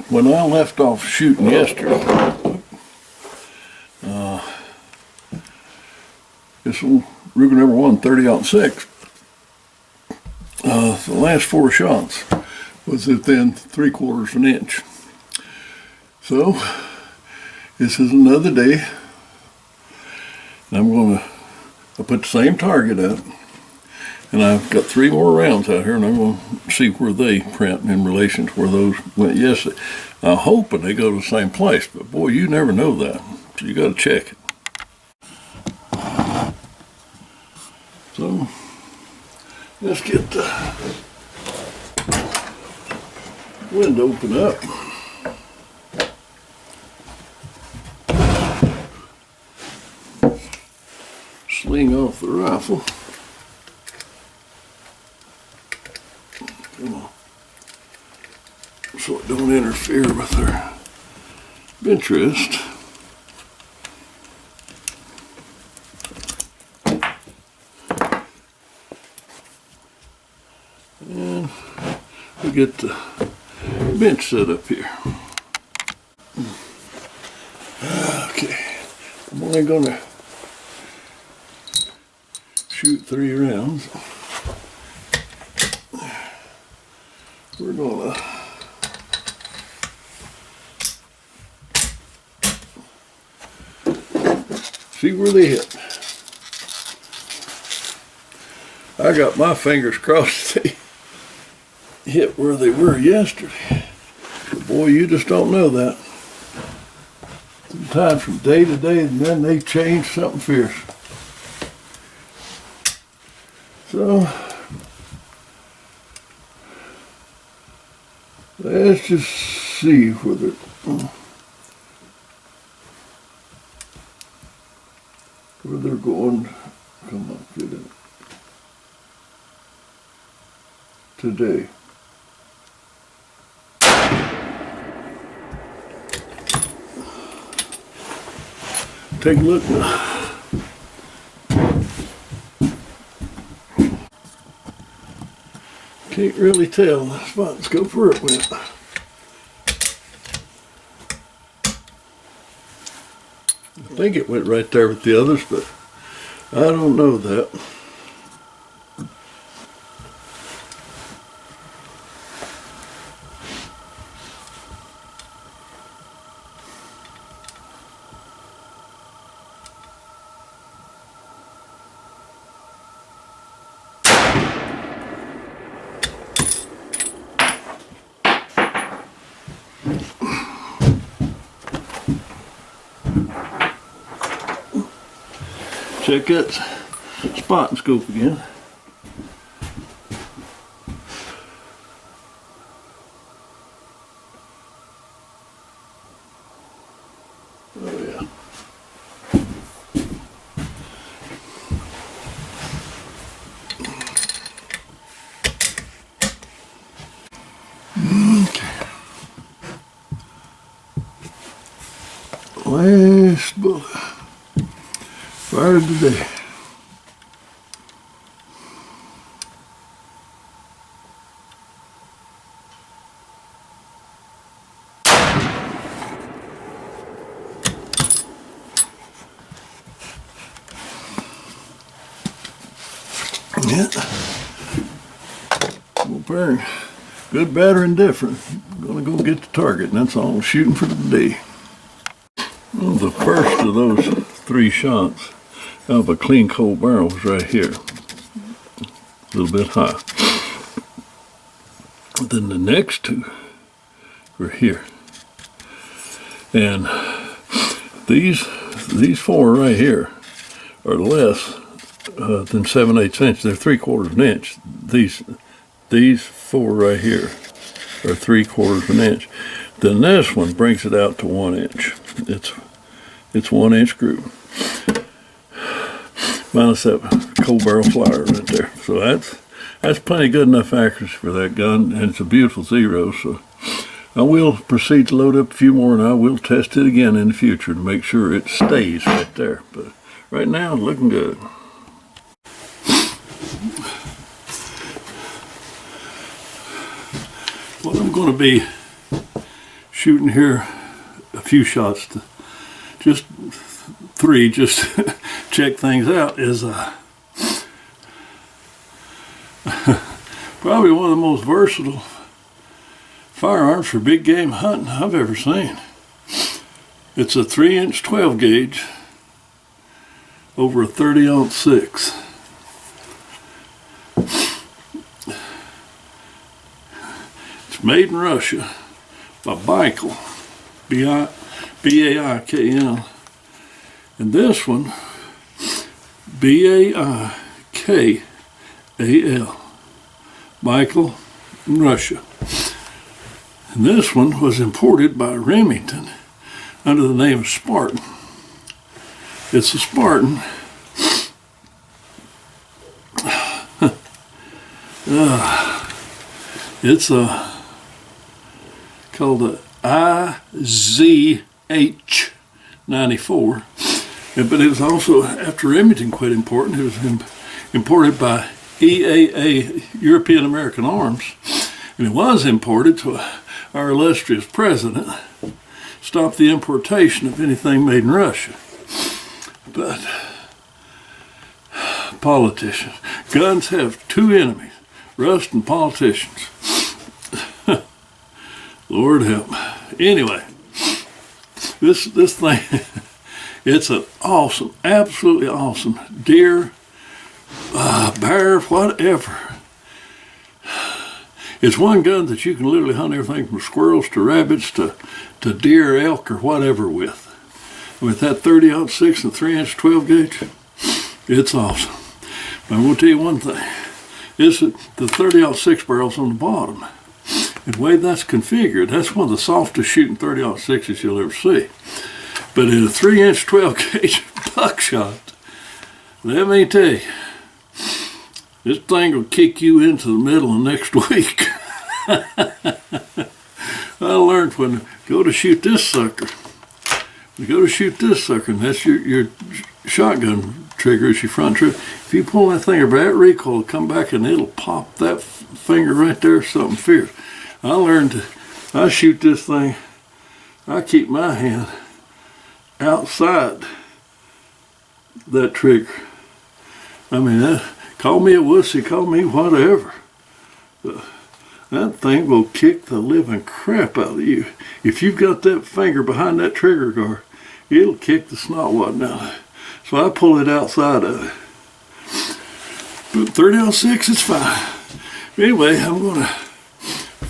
when I left off shooting yesterday, this one, Ruger number 1, 30-06, the last 4 shots was within 3/4 of an inch. So, this is another day. I'm going to put the same target up, and I've got 3 more rounds out here, and I'm going to see where they print in relation to where those went yesterday. I'm hoping they go to the same place, but boy, you never know that, so you got to check it. So, let's get the window open up. Sling off the rifle. Come on. So it don't interfere with our bench rest. And we get the bench set up here. Okay, I'm only gonna shoot 3 rounds. We're gonna see where they hit. I got my fingers crossed they hit where they were yesterday. But boy, you just don't know that. Sometimes from day to day, and then they change something fierce. So, let's just see whether they're going. Come on, get in today. Take a look now. Can't really tell the spot and scope where it went. I think it went right there with the others, but I don't know that. Check that spot and scope again. Oh yeah. Okay. Last bullet. Fired today. Yeah. Well, Perry, good, bad, or indifferent. I'm gonna go get the target, and that's all I'm shooting for today. Well, the first of those 3 shots out of a clean cold barrel was right here, a little bit high. Then the next 2 were here, and these 4 right here are less than 7/8 inches. They're 3/4 of an inch. These 4 right here are 3/4 of an inch. Then this one brings it out to 1 inch. It's 1 inch groove. Minus that cold barrel flyer right there. So that's plenty good enough accuracy for that gun, and it's a beautiful 0. So I will proceed to load up a few more, and I will test it again in the future to make sure it stays right there. But right now, it's looking good. What I'm going to be shooting here a few shots, just 3, just to check things out, is probably one of the most versatile firearms for big game hunting I've ever seen. It's a 3-inch 12 gauge over a 30-06. It's made in Russia by Baikal, B-A-I-K-L. And this one, B-A-I-K-A-L, Baikal in Russia. And this one was imported by Remington under the name of Spartan. It's a Spartan. It's called the IZH 94. But it was also, after Remington quit importing, it was imported by EAA, European American Arms. And it was imported to our illustrious president, stopped the importation of anything made in Russia. But politicians, guns have 2 enemies, rust and politicians. Lord help. Anyway, this thing, it's an awesome, absolutely awesome deer, bear, whatever. It's one gun that you can literally hunt everything from squirrels to rabbits to deer, elk, or whatever with. With that 30-06 and 3-inch 12 gauge, it's awesome. But I'm going to tell you one thing. It's the 30-06 barrel's on the bottom. And the way that's configured, that's one of the softest shooting 30-06s you'll ever see. But in a 3-inch 12 gauge buckshot, let me tell you, this thing will kick you into the middle of next week. I learned when to go to shoot this sucker. And that's your shotgun trigger, is your front trigger. If you pull that thing over, that recoil will come back and it'll pop that finger right there, something fierce. I shoot this thing, I keep my hand outside that trigger. I mean, call me a wussy, call me whatever. That thing will kick the living crap out of you. If you've got that finger behind that trigger guard, it'll kick the snot wadding out of it. So I pull it outside of it. But 30-06 is fine. Anyway, I'm going to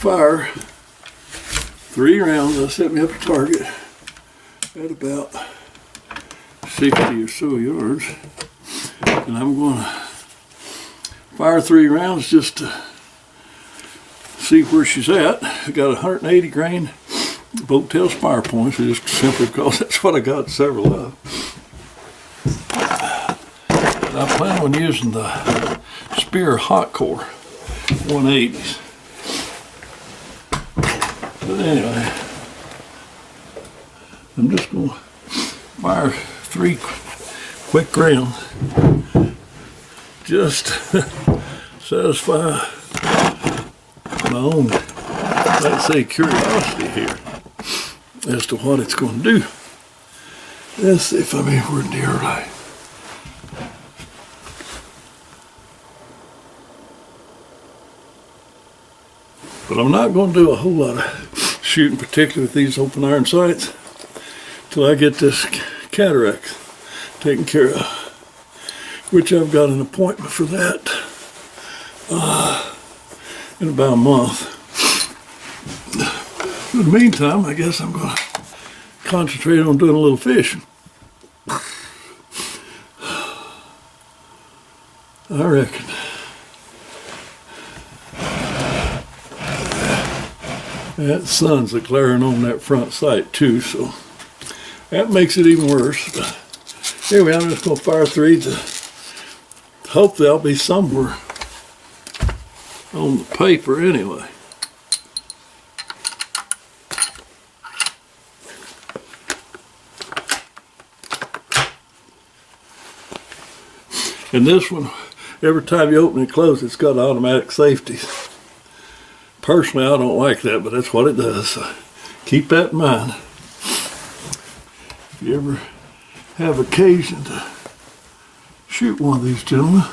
fire 3 rounds. I set me up a target at about 60 or so yards. And I'm going to fire 3 rounds just to see where she's at. I got 180 grain boat tail spire points, just simply because that's what I got several of. And I plan on using the Spear Hot Core 180s. But anyway, I'm just going to fire 3 quick rounds just to satisfy my own, let's say, curiosity here as to what it's going to do. Let's see if I'm anywhere near right. But I'm not going to do a whole lot of shooting, particularly with these open iron sights, till I get this cataract taken care of, which I've got an appointment for that in about a month. In the meantime, I guess I'm going to concentrate on doing a little fishing. I reckon. That sun's glaring on that front sight too, so that makes it even worse. But anyway, I'm just going to fire 3 to hopefully I'll be somewhere on the paper anyway. And this one, every time you open and close, it's got automatic safeties. Personally, I don't like that, but that's what it does. So keep that in mind. If you ever have occasion to shoot one of these gentlemen,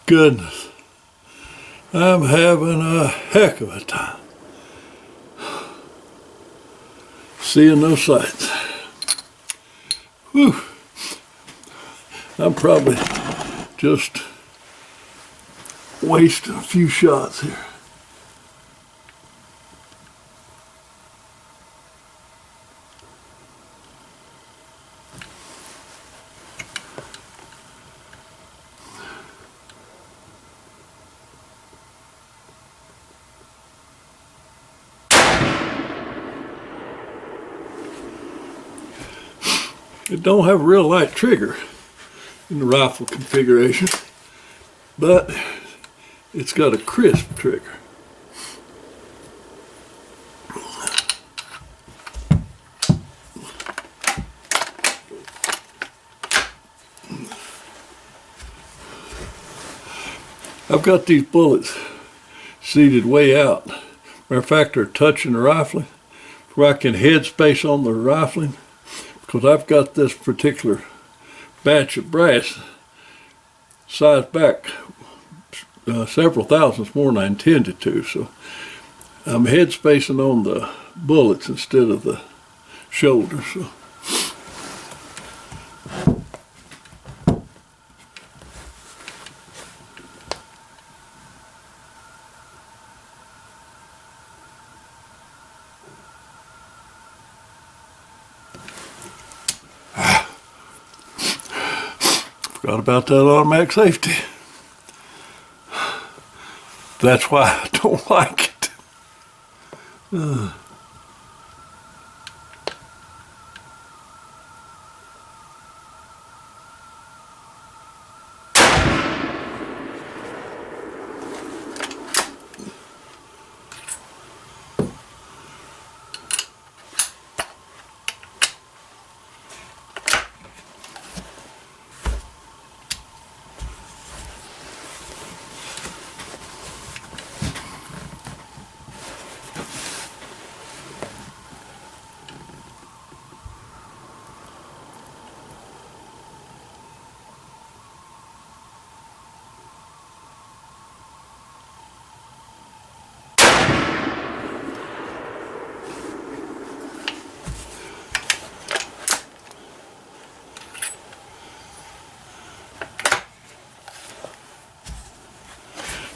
goodness, I'm having a heck of a time seeing those sights. Whew. I'm probably just wasting a few shots here. It don't have a real light trigger in the rifle configuration, but it's got a crisp trigger. I've got these bullets seated way out. Matter of fact, they're touching the rifling, where I can headspace on the rifling, because I've got this particular batch of brass sized back several thousandths more than I intended to, so I'm headspacing on the bullets instead of the shoulder. So forgot about that automatic safety. That's why I don't like it.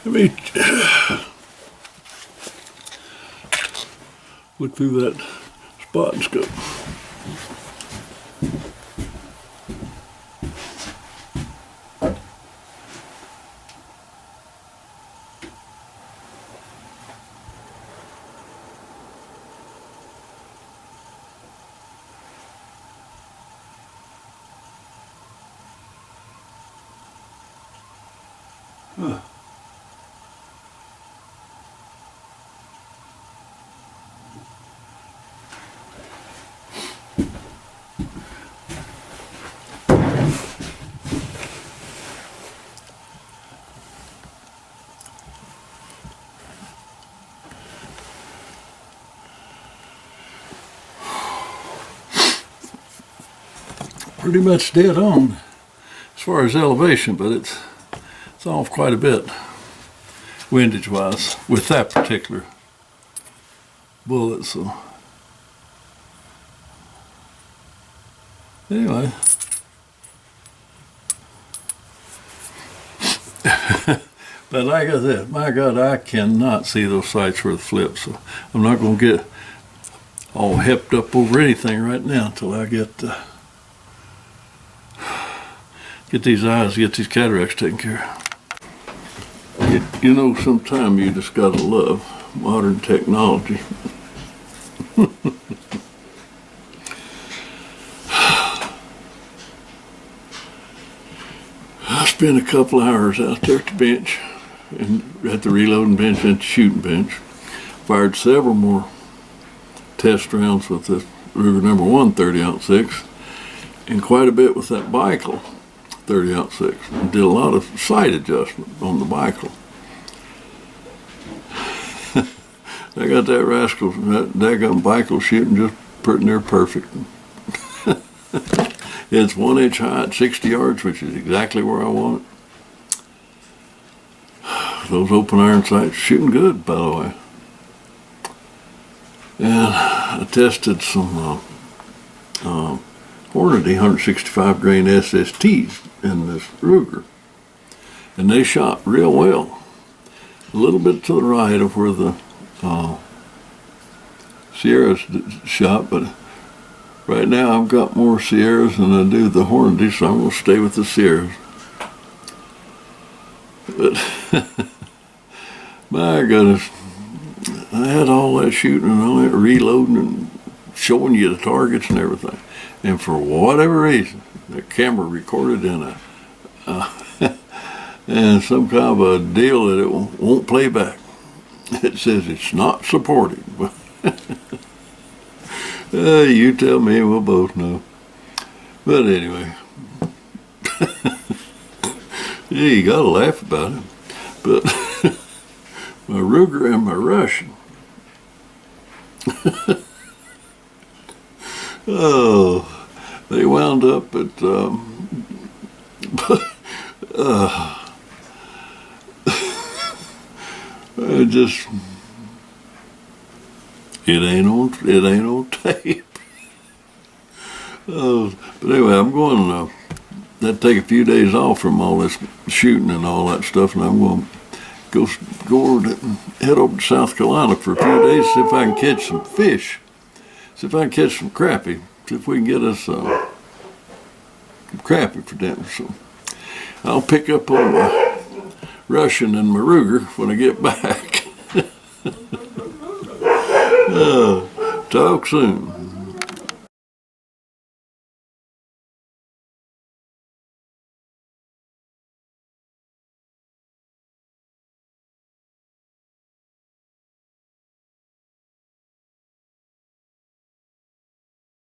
Let me look through that spot and scope. Huh. Pretty much dead on as far as elevation, but it's off quite a bit windage wise with that particular bullet. So anyway, but like I said, my God, I cannot see those sights worth flip, so I'm not going to get all hepped up over anything right now until I get these eyes, get these cataracts taken care of. You know, sometimes you just gotta love modern technology. I spent a couple hours out there at the bench and at the reloading bench and at the shooting bench. Fired several more test rounds with this Ruger number 1 30-06, and quite a bit with that Baikal 30-06. And did a lot of sight adjustment on the Baikal. I got that rascal, that daggone Baikal shooting just pretty near perfect. It's 1 inch high at 60 yards, which is exactly where I want it. Those open iron sights shooting good, by the way. And I tested some Hornady 165 grain SSTs in this Ruger, and they shot real well. A little bit to the right of where the Sierras shot, but right now I've got more Sierras than I do the Hornady, so I'm going to stay with the Sierras. But my goodness, I had all that shooting and all that reloading and showing you the targets and everything, and for whatever reason, the camera recorded in a and some kind of a deal that it won't play back. It says it's not supported. You tell me, we'll both know. But anyway, yeah, you gotta laugh about it. But my Ruger and my Russian. Oh, they wound up at just it ain't on tape. But anyway, I'm going to take a few days off from all this shooting and all that stuff, and I'm going to go over and head over to South Carolina for a few days, see if I can catch some fish, see if I can catch some crappie, see if we can get us some crappie for dinner. So I'll pick up on my Russian and my Ruger when I get back. Talk soon.